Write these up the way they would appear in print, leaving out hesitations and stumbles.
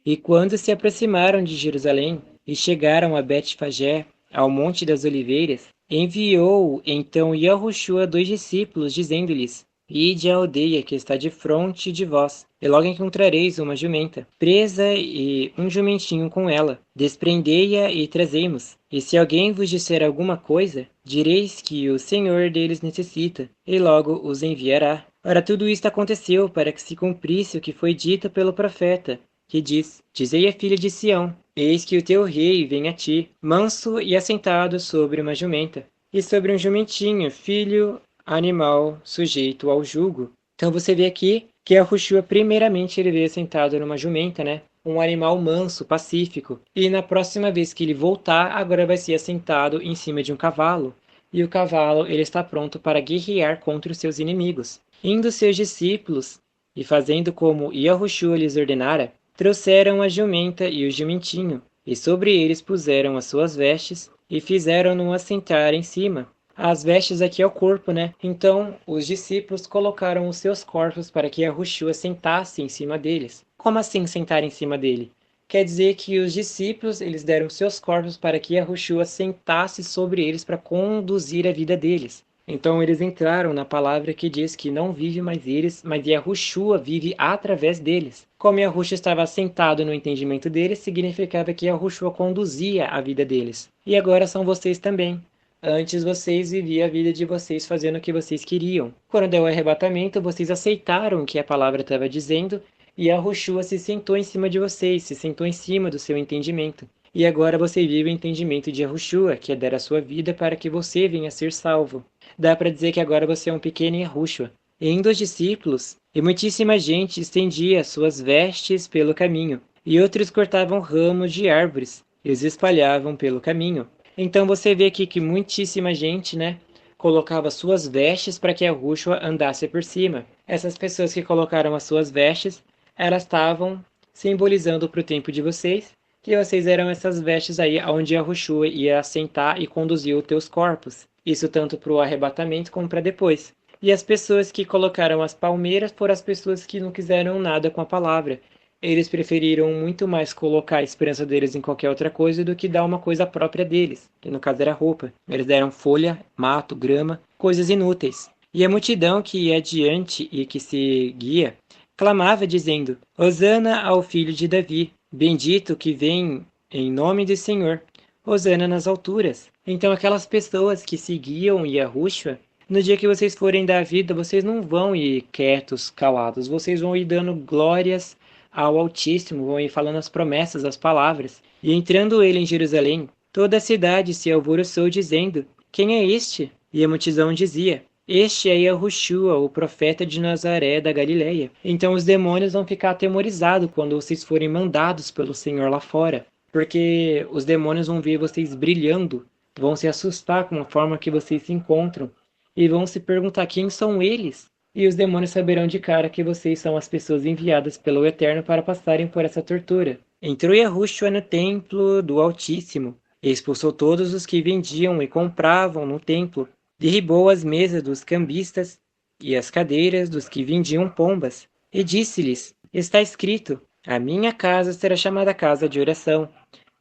E quando se aproximaram de Jerusalém e chegaram a Betfagé, ao Monte das Oliveiras, enviou então Yahushua 2 discípulos, dizendo-lhes: Ide à aldeia que está defronte de vós, e logo encontrareis uma jumenta, presa e um jumentinho com ela. Desprendei-a e trazei-mos. E se alguém vos disser alguma coisa, direis que o Senhor deles necessita, e logo os enviará. Ora, tudo isto aconteceu para que se cumprisse o que foi dito pelo profeta, que diz: Dizei à filha de Sião: Eis que o teu rei vem a ti, manso e assentado sobre uma jumenta, e sobre um jumentinho, filho animal sujeito ao jugo. Então você vê aqui que a Yahushua, primeiramente, ele veio sentado numa jumenta, né? Um animal manso, pacífico. E na próxima vez que ele voltar, agora vai ser assentado em cima de um cavalo. E o cavalo, ele está pronto para guerrear contra os seus inimigos. Indo seus discípulos e fazendo como Yahushua lhes ordenara, trouxeram a jumenta e o jumentinho, e sobre eles puseram as suas vestes, e fizeram-no assentar em cima. As vestes aqui é o corpo, né? Então, os discípulos colocaram os seus corpos para que Yahushua sentasse em cima deles. Como assim sentar em cima dele? Quer dizer que os discípulos, eles deram seus corpos para que Yahushua sentasse sobre eles para conduzir a vida deles. Então eles entraram na palavra que diz que não vive mais eles, mas Yahushua vive através deles. Como Yahushua estava assentado no entendimento deles, significava que Yahushua conduzia a vida deles. E agora são vocês também. Antes vocês viviam a vida de vocês fazendo o que vocês queriam. Quando deu o arrebatamento, vocês aceitaram o que a palavra estava dizendo e Yahushua se sentou em cima de vocês, se sentou em cima do seu entendimento. E agora você vive o entendimento de Yahushua, que é dar a sua vida para que você venha a ser salvo. Dá para dizer que agora você é um pequeno Yahushua. Indo os discípulos, e muitíssima gente estendia suas vestes pelo caminho, e outros cortavam ramos de árvores e os espalhavam pelo caminho. Então você vê aqui que muitíssima gente, né, colocava suas vestes para que a Yahushua andasse por cima. Essas pessoas que colocaram as suas vestes, elas estavam simbolizando para o tempo de vocês, que vocês eram essas vestes aí onde a Yahushua ia assentar e conduzir os teus corpos. Isso tanto para o arrebatamento como para depois. E as pessoas que colocaram as palmeiras foram as pessoas que não quiseram nada com a palavra. Eles preferiram muito mais colocar a esperança deles em qualquer outra coisa do que dar uma coisa própria deles, que no caso era roupa. Eles deram folha, mato, grama, coisas inúteis. E a multidão que ia adiante e que seguia clamava dizendo: Hosana ao filho de Davi, bendito que vem em nome do Senhor. Hosana nas alturas. Então aquelas pessoas que seguiam Yahushua, no dia que vocês forem dar vida, vocês não vão ir quietos, calados, vocês vão ir dando glórias ao Altíssimo, vão ir falando as promessas, as palavras. E entrando ele em Jerusalém, toda a cidade se alvoroçou dizendo: Quem é este? E a multidão dizia: Este é Yahushua, o profeta de Nazaré da Galileia. Então os demônios vão ficar atemorizados quando vocês forem mandados pelo Senhor lá fora, porque os demônios vão ver vocês brilhando, vão se assustar com a forma que vocês se encontram e vão se perguntar quem são eles. E os demônios saberão de cara que vocês são as pessoas enviadas pelo Eterno para passarem por essa tortura. Entrou Yahushua no templo do Altíssimo, e expulsou todos os que vendiam e compravam no templo, derribou as mesas dos cambistas e as cadeiras dos que vendiam pombas, e disse-lhes: Está escrito, a minha casa será chamada casa de oração,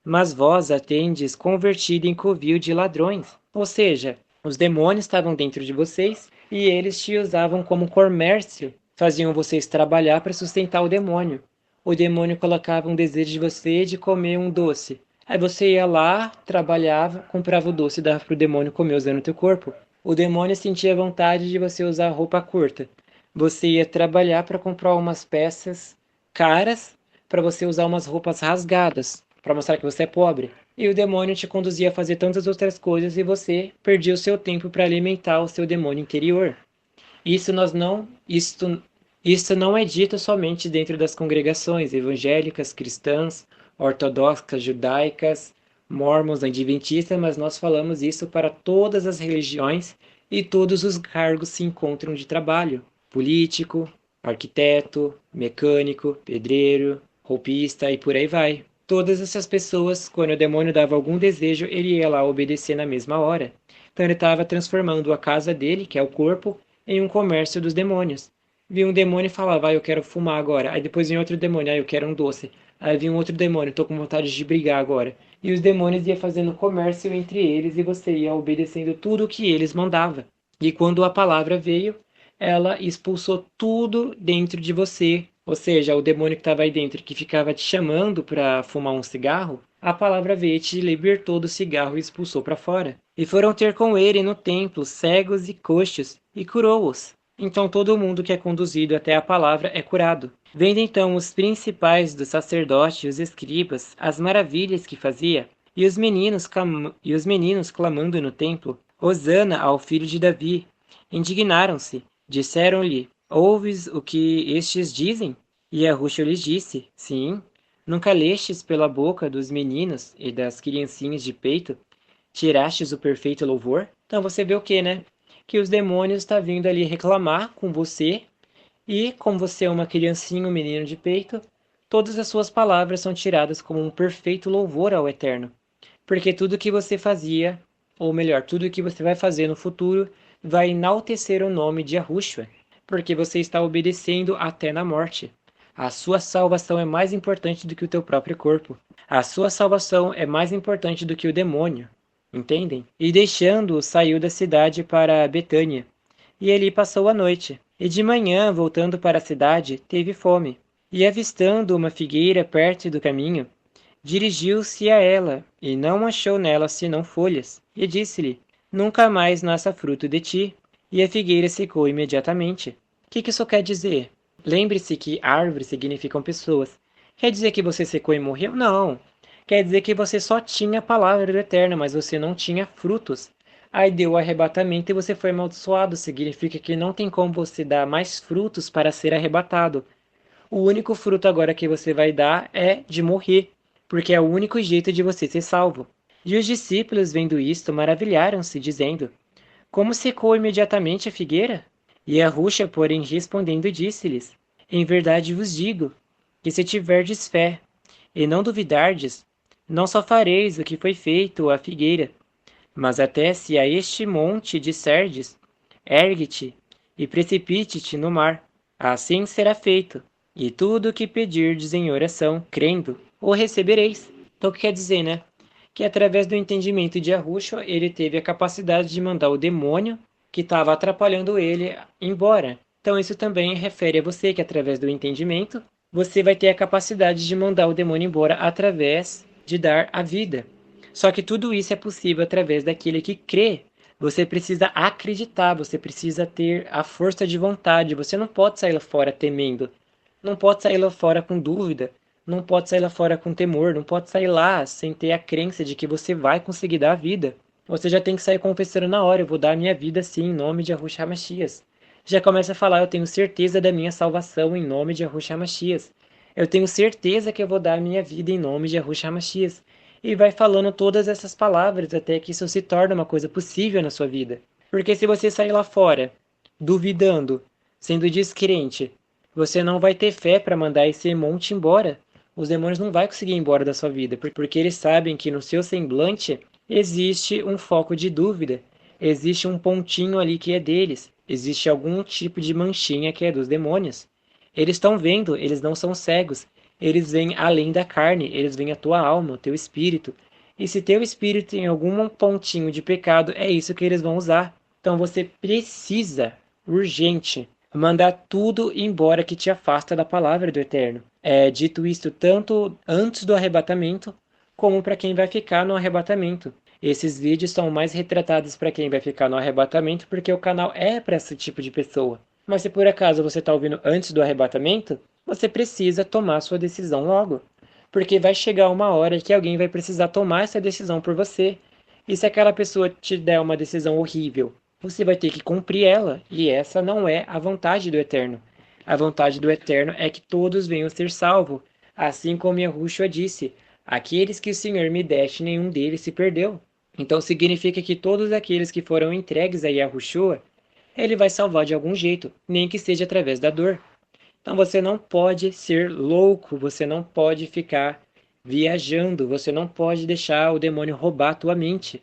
mas vós a tendes convertido em covil de ladrões. Ou seja, os demônios estavam dentro de vocês e eles te usavam como comércio, faziam vocês trabalhar para sustentar o demônio. O demônio colocava um desejo de você de comer um doce. Aí você ia lá, trabalhava, comprava o doce e dava para o demônio comer usando o teu corpo. O demônio sentia vontade de você usar roupa curta. Você ia trabalhar para comprar umas peças caras para você usar umas roupas rasgadas, para mostrar que você é pobre. E o demônio te conduzia a fazer tantas outras coisas e você perdia o seu tempo para alimentar o seu demônio interior. Isso nós não, isto não é dito somente dentro das congregações evangélicas, cristãs, ortodoxas, judaicas, mormons, adventistas, mas nós falamos isso para todas as religiões e todos os cargos se encontram de trabalho: político, arquiteto, mecânico, pedreiro, roupista e por aí vai. Todas essas pessoas, quando o demônio dava algum desejo, ele ia lá obedecer na mesma hora. Então ele estava transformando a casa dele, que é o corpo, em um comércio dos demônios. Vinha um demônio e falava: eu quero fumar agora. Aí depois vinha outro demônio: eu quero um doce. Aí vinha um outro demônio, tô com vontade de brigar agora. E os demônios iam fazendo comércio entre eles e você ia obedecendo tudo o que eles mandavam. E quando a palavra veio, ela expulsou tudo dentro de você. Ou seja, o demônio que estava aí dentro, que ficava te chamando para fumar um cigarro, a palavra veio e te libertou do cigarro e expulsou para fora. E foram ter com ele no templo cegos e coxos, e curou-os. Então todo mundo que é conduzido até a palavra é curado. Vendo então os principais dos sacerdotes e os escribas as maravilhas que fazia, e os meninos clamando no templo, Hosana ao filho de Davi, indignaram-se, disseram-lhe, ouves o que estes dizem? E Yahushua lhes disse, sim, nunca lestes pela boca dos meninos e das criancinhas de peito, tirastes o perfeito louvor? Então você vê o que, né? Que os demônios estão vindo ali reclamar com você e, como você é uma criancinha, um menino de peito, todas as suas palavras são tiradas como um perfeito louvor ao Eterno. Porque tudo que você fazia, ou melhor, tudo que você vai fazer no futuro, vai enaltecer o nome de Yahushua. Porque você está obedecendo até na morte. A sua salvação é mais importante do que o teu próprio corpo. A sua salvação é mais importante do que o demônio. Entendem? E deixando-o, saiu da cidade para Betânia. E ali passou a noite. E de manhã, voltando para a cidade, teve fome. E avistando uma figueira perto do caminho, dirigiu-se a ela, e não achou nela senão folhas. E disse-lhe, nunca mais nasça fruto de ti. E a figueira secou imediatamente. O que isso quer dizer? Lembre-se que árvores significam pessoas. Quer dizer que você secou e morreu? Não. Quer dizer que você só tinha a palavra do Eterno, mas você não tinha frutos. Aí deu o arrebatamento e você foi amaldiçoado. Significa que não tem como você dar mais frutos para ser arrebatado. O único fruto agora que você vai dar é de morrer, porque é o único jeito de você ser salvo. E os discípulos, vendo isto, maravilharam-se, dizendo, como secou imediatamente a figueira? E a Ruxa, porém, respondendo, disse-lhes, em verdade vos digo, que se tiverdes fé, e não duvidardes, não só fareis o que foi feito à figueira, mas até se a este monte disserdes, ergue-te e precipite-te no mar, assim será feito. E tudo o que pedirdes em oração, crendo, o recebereis. Então o que quer dizer, né? Que através do entendimento de Yahushua, ele teve a capacidade de mandar o demônio que estava atrapalhando ele embora. Então isso também refere a você que através do entendimento, você vai ter a capacidade de mandar o demônio embora através de dar a vida. Só que tudo isso é possível através daquele que crê. Você precisa acreditar, você precisa ter a força de vontade. Você não pode sair lá fora temendo. Não pode sair lá fora com dúvida. Não pode sair lá fora com temor. Não pode sair lá sem ter a crença de que você vai conseguir dar a vida. Você já tem que sair confessando na hora. Eu vou dar a minha vida sim, em nome de Yahushua HaMashiach. Já começa a falar, eu tenho certeza da minha salvação em nome de Yahushua HaMashiach. Eu tenho certeza que eu vou dar a minha vida em nome de Yahushua HaMashiach. E vai falando todas essas palavras até que isso se torne uma coisa possível na sua vida. Porque se você sair lá fora, duvidando, sendo descrente, você não vai ter fé para mandar esse monte embora. Os demônios não vão conseguir ir embora da sua vida, porque eles sabem que no seu semblante existe um foco de dúvida, existe um pontinho ali que é deles, existe algum tipo de manchinha que é dos demônios. Eles estão vendo, eles não são cegos, eles vêm além da carne, eles veem a tua alma, o teu espírito. E se teu espírito tem algum pontinho de pecado, é isso que eles vão usar. Então você precisa, urgente, mandar tudo embora que te afasta da palavra do Eterno. É dito isto tanto antes do arrebatamento, como para quem vai ficar no arrebatamento. Esses vídeos são mais retratados para quem vai ficar no arrebatamento, porque o canal é para esse tipo de pessoa. Mas se por acaso você está ouvindo antes do arrebatamento, você precisa tomar sua decisão logo. Porque vai chegar uma hora que alguém vai precisar tomar essa decisão por você. E se aquela pessoa te der uma decisão horrível, você vai ter que cumprir ela. E essa não é a vontade do Eterno. A vontade do Eterno é que todos venham ser salvos. Assim como Yahushua disse, aqueles que o Senhor me deste, nenhum deles se perdeu. Então significa que todos aqueles que foram entregues a Yahushua, ele vai salvar de algum jeito, nem que seja através da dor. Então você não pode ser louco, você não pode ficar viajando, você não pode deixar o demônio roubar a tua mente.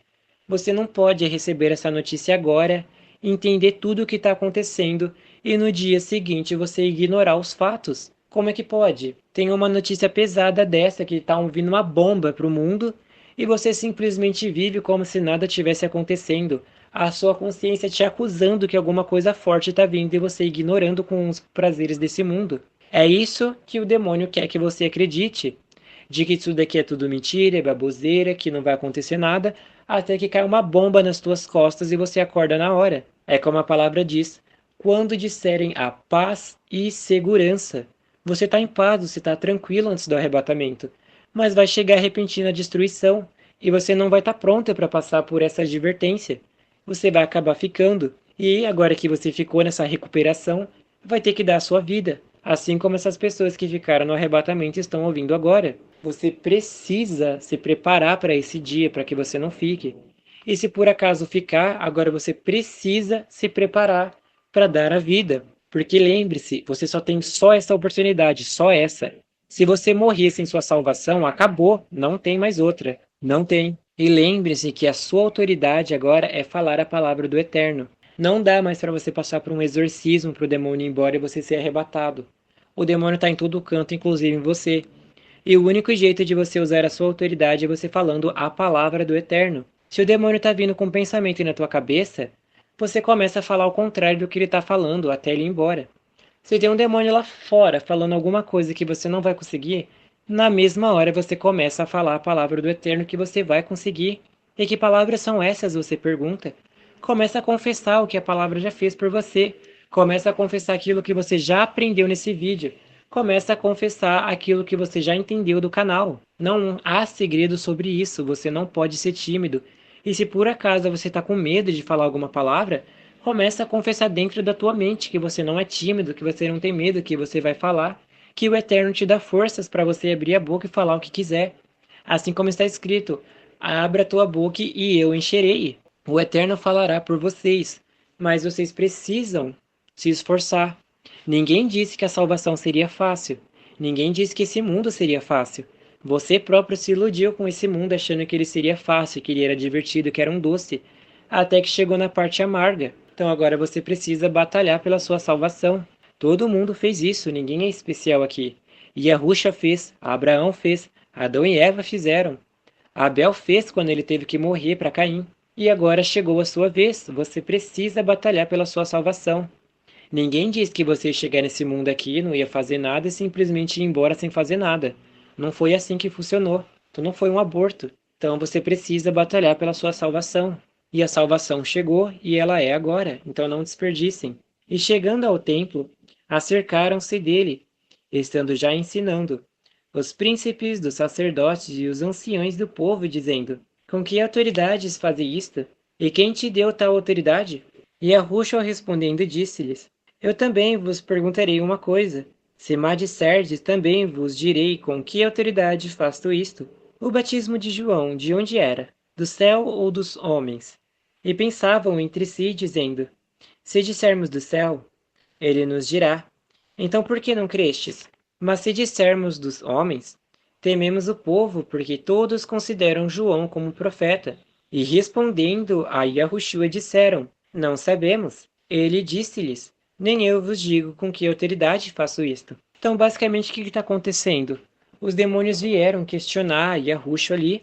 Você não pode receber essa notícia agora, entender tudo o que está acontecendo e no dia seguinte você ignorar os fatos. Como é que pode? tem uma notícia pesada dessa que está vindo uma bomba para o mundo e você simplesmente vive como se nada tivesse acontecendo. A sua consciência te acusando que alguma coisa forte está vindo e você ignorando com os prazeres desse mundo. É isso que o demônio quer que você acredite. De que isso daqui é tudo mentira, é baboseira, que não vai acontecer nada, até que cai uma bomba nas tuas costas e você acorda na hora. É como a palavra diz: quando disserem a paz e segurança. Você está em paz, você está tranquilo antes do arrebatamento. Mas vai chegar a repentina destruição e você não vai estar pronta para passar por essa advertência. Você vai acabar ficando. E agora que você ficou nessa recuperação, vai ter que dar a sua vida. Assim como essas pessoas que ficaram no arrebatamento estão ouvindo agora. Você precisa se preparar para esse dia, para que você não fique. E se por acaso ficar, agora você precisa se preparar para dar a vida. Porque lembre-se, você só tem só essa oportunidade, só essa. Se você morrer sem sua salvação, acabou, não tem mais outra. Não tem. E lembre-se que a sua autoridade agora é falar a palavra do Eterno. Não dá mais para você passar por um exorcismo para o demônio ir embora e você ser arrebatado. O demônio está em todo canto, inclusive em você. E o único jeito de você usar a sua autoridade é você falando a palavra do Eterno. Se o demônio está vindo com um pensamento na tua cabeça, você começa a falar o contrário do que ele está falando até ele ir embora. Se tem um demônio lá fora falando alguma coisa que você não vai conseguir, na mesma hora você começa a falar a palavra do Eterno que você vai conseguir. E que palavras são essas? Você pergunta. Começa a confessar o que a palavra já fez por você. Começa a confessar aquilo que você já aprendeu nesse vídeo. Começa a confessar aquilo que você já entendeu do canal. Não há segredo sobre isso, você não pode ser tímido. E se por acaso você está com medo de falar alguma palavra, começa a confessar dentro da tua mente que você não é tímido, que você não tem medo, que você vai falar, que o Eterno te dá forças para você abrir a boca e falar o que quiser. Assim como está escrito: abra a tua boca e eu encherei. O Eterno falará por vocês, mas vocês precisam se esforçar. Ninguém disse que a salvação seria fácil. Ninguém disse que esse mundo seria fácil. Você próprio se iludiu com esse mundo achando que ele seria fácil, que ele era divertido, que era um doce, até que chegou na parte amarga. Então agora você precisa batalhar pela sua salvação. Todo mundo fez isso, ninguém é especial aqui. Yahushua fez, Abraão fez, Adão e Eva fizeram. Abel fez quando ele teve que morrer para Caim. E agora chegou a sua vez, você precisa batalhar pela sua salvação. Ninguém disse que você ia chegar nesse mundo aqui, não ia fazer nada e simplesmente ir embora sem fazer nada. Não foi assim que funcionou. Então não foi um aborto. Então você precisa batalhar pela sua salvação. E a salvação chegou e ela é agora. Então não desperdicem. E chegando ao templo, acercaram-se dele, estando já ensinando os príncipes dos sacerdotes e os anciões do povo, dizendo: com que autoridades fazem isto? E quem te deu tal autoridade? E Yahushua respondendo disse-lhes: eu também vos perguntarei uma coisa. Se me disserdes, também vos direi com que autoridade faço isto. O batismo de João, de onde era? Do céu ou dos homens? E pensavam entre si, dizendo: se dissermos do céu, ele nos dirá: então por que não crestes? Mas se dissermos dos homens, tememos o povo, porque todos consideram João como profeta. E respondendo a Yahushua disseram: não sabemos. Ele disse-lhes: nem eu vos digo com que autoridade faço isto. Então, basicamente, o que está acontecendo? Os demônios vieram questionar Yahushua ali,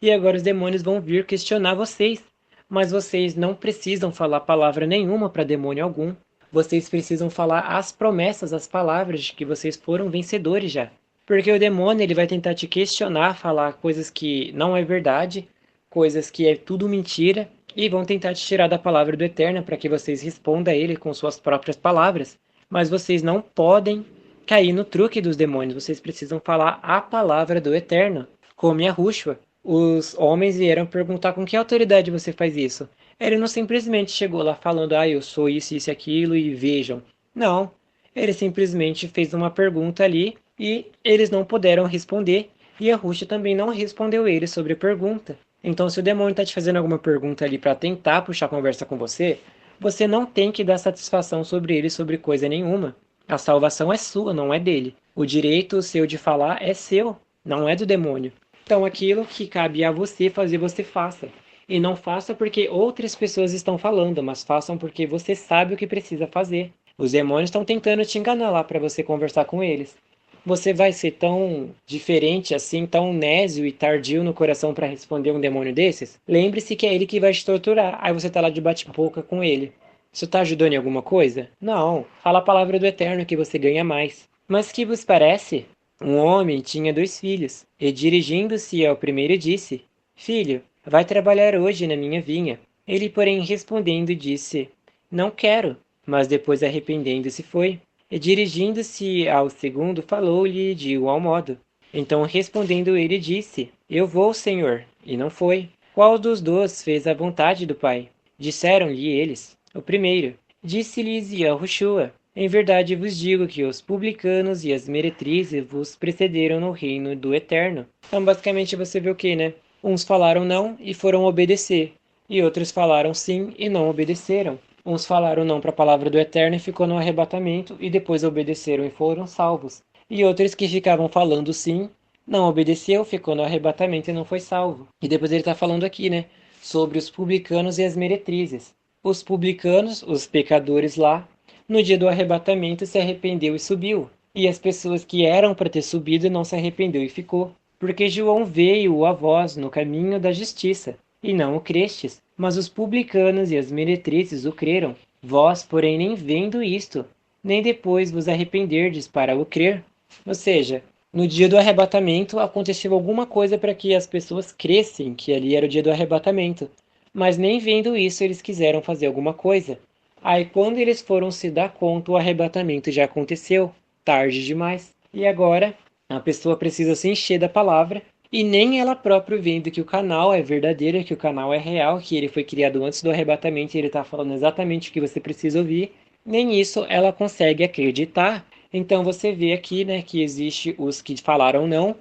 e agora os demônios vão vir questionar vocês. Mas vocês não precisam falar palavra nenhuma para demônio algum. Vocês precisam falar as promessas, as palavras de que vocês foram vencedores já. Porque o demônio ele vai tentar te questionar, falar coisas que não é verdade, coisas que é tudo mentira, e vão tentar te tirar da palavra do Eterno para que vocês respondam a ele com suas próprias palavras. Mas vocês não podem cair no truque dos demônios, vocês precisam falar a palavra do Eterno, como Yahushua. Os homens vieram perguntar com que autoridade você faz isso. Ele não simplesmente chegou lá falando: eu sou isso, isso e aquilo e vejam. Não, ele simplesmente fez uma pergunta ali e eles não puderam responder. E Yahushua também não respondeu eles sobre a pergunta. Então, se o demônio está te fazendo alguma pergunta ali para tentar puxar conversa com você, você não tem que dar satisfação sobre ele sobre coisa nenhuma. A salvação é sua, não é dele. O direito seu de falar é seu, não é do demônio. Então, aquilo que cabe a você fazer, você faça. E não faça porque outras pessoas estão falando, mas façam porque você sabe o que precisa fazer. Os demônios estão tentando te enganar lá para você conversar com eles. Você vai ser tão diferente assim, tão nésio e tardio no coração para responder um demônio desses? Lembre-se que é ele que vai te torturar. Aí você tá lá de bate-boca com ele. Isso tá ajudando em alguma coisa? Não. Fala a palavra do Eterno que você ganha mais. Mas que vos parece? Um homem tinha 2 filhos, e dirigindo-se ao primeiro disse: Filho, vai trabalhar hoje na minha vinha. Ele, porém, respondendo, disse: Não quero. Mas depois, arrependendo-se, foi. E dirigindo-se ao segundo, falou-lhe de igual modo. Então, respondendo ele, disse: Eu vou, senhor. E não foi. Qual dos dois fez a vontade do pai? Disseram-lhe eles: O primeiro. Disse-lhes Yahushua: Em verdade vos digo que os publicanos e as meretrizes vos precederam no reino do Eterno. Então, basicamente, você vê o que, né? Uns falaram não e foram obedecer, e outros falaram sim e não obedeceram. Uns falaram não para a palavra do Eterno e ficou no arrebatamento, e depois obedeceram e foram salvos. E outros que ficavam falando sim, não obedeceu, ficou no arrebatamento e não foi salvo. E depois ele está falando aqui, né? Sobre os publicanos e as meretrizes. Os publicanos, os pecadores lá, no dia do arrebatamento se arrependeu e subiu. E as pessoas que eram para ter subido não se arrependeu e ficou. Porque João veio a vós no caminho da justiça, e não o crestes, mas os publicanos e as meretrizes o creram. Vós, porém, nem vendo isto, nem depois vos arrependerdes para o crer. Ou seja, no dia do arrebatamento aconteceu alguma coisa para que as pessoas crescem que ali era o dia do arrebatamento. Mas nem vendo isso eles quiseram fazer alguma coisa. Aí quando eles foram se dar conta, o arrebatamento já aconteceu, tarde demais. E agora a pessoa precisa se encher da palavra e nem ela própria vendo que o canal é verdadeiro, que o canal é real, que ele foi criado antes do arrebatamento e ele está falando exatamente o que você precisa ouvir, nem isso ela consegue acreditar. Então você vê aqui, né, que existe os que falaram não,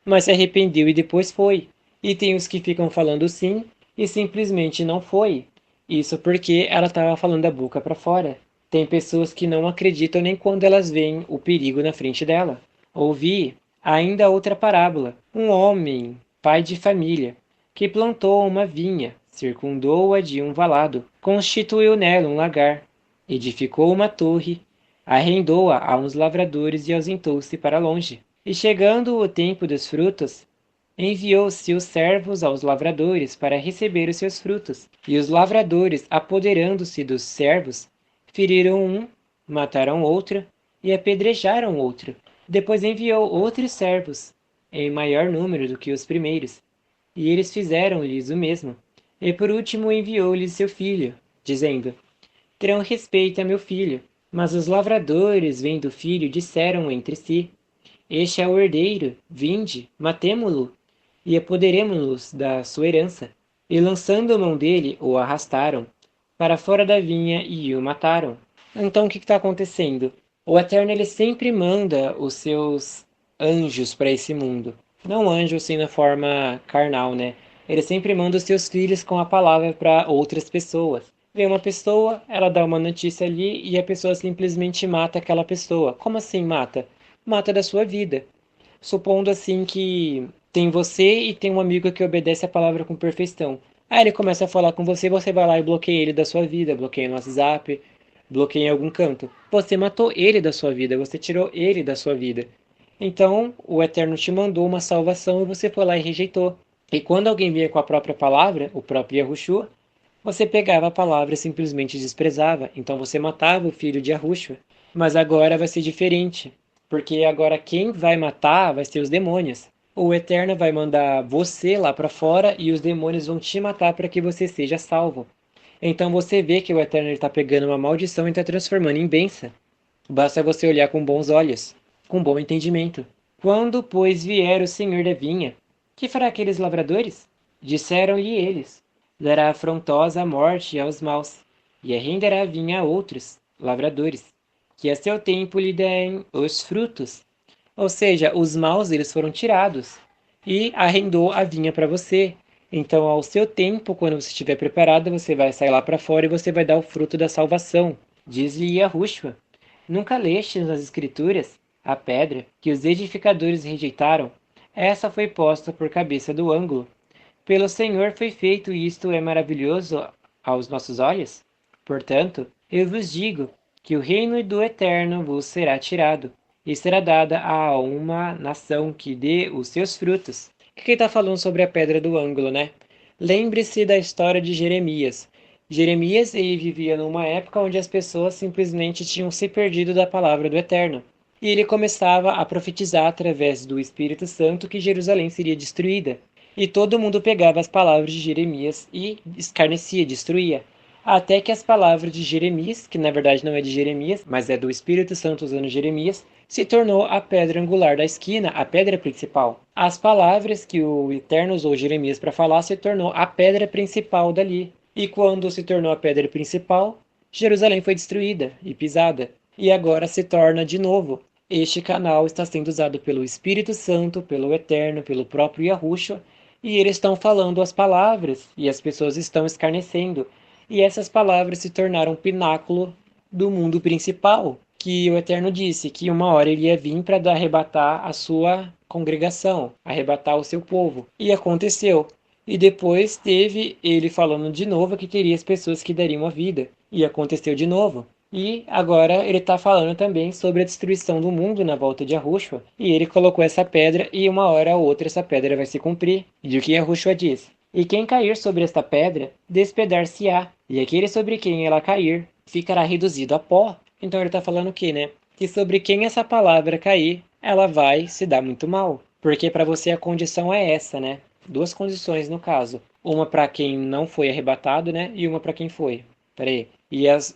mas se arrependeu e depois foi. E tem os que ficam falando sim e simplesmente não foi. Isso porque ela estava falando da boca para fora. Tem pessoas que não acreditam nem quando elas veem o perigo na frente dela. Ouvi ainda outra parábola. Um homem, pai de família, que plantou uma vinha, circundou-a de um valado, constituiu nela um lagar, edificou uma torre, arrendou-a a uns lavradores e ausentou-se para longe. E chegando o tempo dos frutos, enviou seus servos aos lavradores para receber os seus frutos. E os lavradores, apoderando-se dos servos, feriram um, mataram outro e apedrejaram outro. Depois enviou outros servos, em maior número do que os primeiros, e eles fizeram-lhes o mesmo. E por último enviou-lhes seu filho, dizendo: Terão respeito a meu filho. Mas os lavradores, vendo o filho, disseram entre si: Este é o herdeiro, vinde, matemo-lo, e apoderemo-nos da sua herança. E lançando mão dele, o arrastaram para fora da vinha e o mataram. Então o que está acontecendo? O Eterno ele sempre manda os seus anjos para esse mundo. Não anjo assim na forma carnal, né? Ele sempre manda os seus filhos com a palavra para outras pessoas. Vem uma pessoa, ela dá uma notícia ali e a pessoa simplesmente mata aquela pessoa. Como assim mata? Mata da sua vida. Supondo assim que tem você e tem um amigo que obedece a palavra com perfeição. Aí ele começa a falar com você, você vai lá e bloqueia ele da sua vida, bloqueia no WhatsApp, bloqueia em algum canto. Você matou ele da sua vida, você tirou ele da sua vida. Então, o Eterno te mandou uma salvação e você foi lá e rejeitou. E quando alguém vinha com a própria palavra, o próprio Yahushua, você pegava a palavra e simplesmente desprezava. Então você matava o filho de Yahushua. Mas agora vai ser diferente. Porque agora quem vai matar vai ser os demônios. O Eterno vai mandar você lá para fora e os demônios vão te matar para que você seja salvo. Então você vê que o Eterno está pegando uma maldição e está transformando em bênção. Basta você olhar com bons olhos, com bom entendimento. Quando, pois, vier o Senhor da vinha, que fará aqueles lavradores? Disseram-lhe eles: dará afrontosa a morte aos maus, e arrendará a vinha a outros, lavradores, que a seu tempo lhe deem os frutos. Ou seja, os maus eles foram tirados, e arrendou a vinha para você. Então, ao seu tempo, quando você estiver preparado, você vai sair lá para fora e você vai dar o fruto da salvação. Diz-lhe Yahushua: Nunca lestes nas Escrituras a pedra que os edificadores rejeitaram? Essa foi posta por cabeça do ângulo. Pelo Senhor foi feito e isto é maravilhoso aos nossos olhos? Portanto, eu vos digo que o reino do Eterno vos será tirado, e será dada a uma nação que dê os seus frutos. O que ele está falando sobre a pedra do ângulo, né? Lembre-se da história de Jeremias. Jeremias ele vivia numa época onde as pessoas simplesmente tinham se perdido da palavra do Eterno. E ele começava a profetizar através do Espírito Santo que Jerusalém seria destruída. E todo mundo pegava as palavras de Jeremias e escarnecia, destruía. Até que as palavras de Jeremias, que na verdade não é de Jeremias, mas é do Espírito Santo usando Jeremias, se tornou a pedra angular da esquina, a pedra principal. As palavras que o Eterno usou Jeremias para falar se tornou a pedra principal dali. E quando se tornou a pedra principal, Jerusalém foi destruída e pisada. E agora se torna de novo. Este canal está sendo usado pelo Espírito Santo, pelo Eterno, pelo próprio Yahushua, e eles estão falando as palavras, e as pessoas estão escarnecendo. E essas palavras se tornaram o pináculo do mundo principal, que o Eterno disse que uma hora ele ia vir para arrebatar a sua congregação, arrebatar o seu povo. E aconteceu. E depois teve ele falando de novo que teria as pessoas que dariam a vida. E aconteceu de novo. E agora ele está falando também sobre a destruição do mundo na volta de Yahushua. E ele colocou essa pedra e uma hora ou outra essa pedra vai se cumprir. E o que Yahushua diz? E quem cair sobre esta pedra, despedar-se-á, e aquele sobre quem ela cair, ficará reduzido a pó. Então ele está falando o quê, né? Que sobre quem essa palavra cair, ela vai se dar muito mal. Porque para você a condição é essa, né? Duas condições no caso. Uma para quem não foi arrebatado, né? E uma para quem foi. Peraí.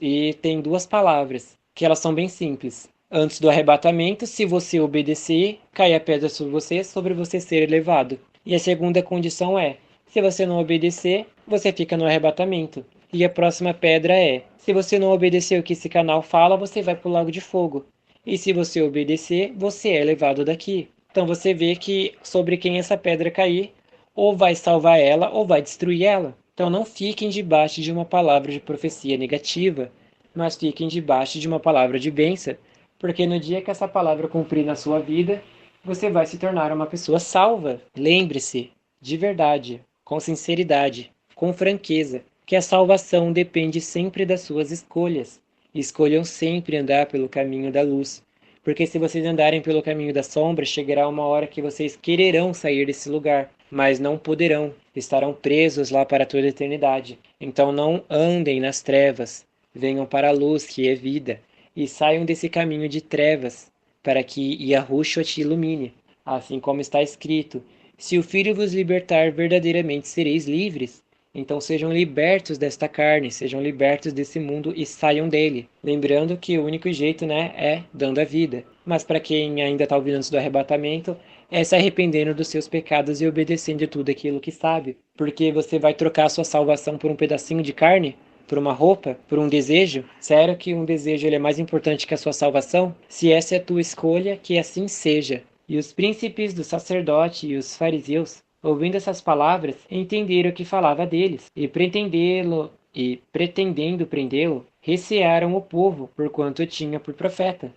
E tem duas palavras, que elas são bem simples. Antes do arrebatamento, se você obedecer, cai a pedra sobre você ser elevado. E a segunda condição é, se você não obedecer, você fica no arrebatamento. E a próxima pedra é, se você não obedecer o que esse canal fala, você vai para o lago de fogo. E se você obedecer, você é levado daqui. Então você vê que sobre quem essa pedra cair, ou vai salvar ela, ou vai destruir ela. Então não fiquem debaixo de uma palavra de profecia negativa, mas fiquem debaixo de uma palavra de bênção, porque no dia que essa palavra cumprir na sua vida, você vai se tornar uma pessoa salva. Lembre-se, de verdade, com sinceridade, com franqueza, que a salvação depende sempre das suas escolhas. Escolham sempre andar pelo caminho da luz, porque se vocês andarem pelo caminho da sombra, chegará uma hora que vocês quererão sair desse lugar, mas não poderão, estarão presos lá para toda a eternidade. Então não andem nas trevas, venham para a luz, que é vida, e saiam desse caminho de trevas, para que Yahushua te ilumine, assim como está escrito, se o Filho vos libertar, verdadeiramente sereis livres. Então sejam libertos desta carne, sejam libertos desse mundo e saiam dele. Lembrando que o único jeito, né, é dando a vida. Mas para quem ainda está ouvindo antes do arrebatamento, é se arrependendo dos seus pecados e obedecendo tudo aquilo que sabe. Porque você vai trocar a sua salvação por um pedacinho de carne? Por uma roupa? Por um desejo? Sério que um desejo ele é mais importante que a sua salvação? Se essa é a tua escolha, que assim seja. E os príncipes do sacerdote e os fariseus, ouvindo essas palavras, entenderam que falava deles, e pretendendo prendê-lo, recearam o povo, porquanto tinha por profeta.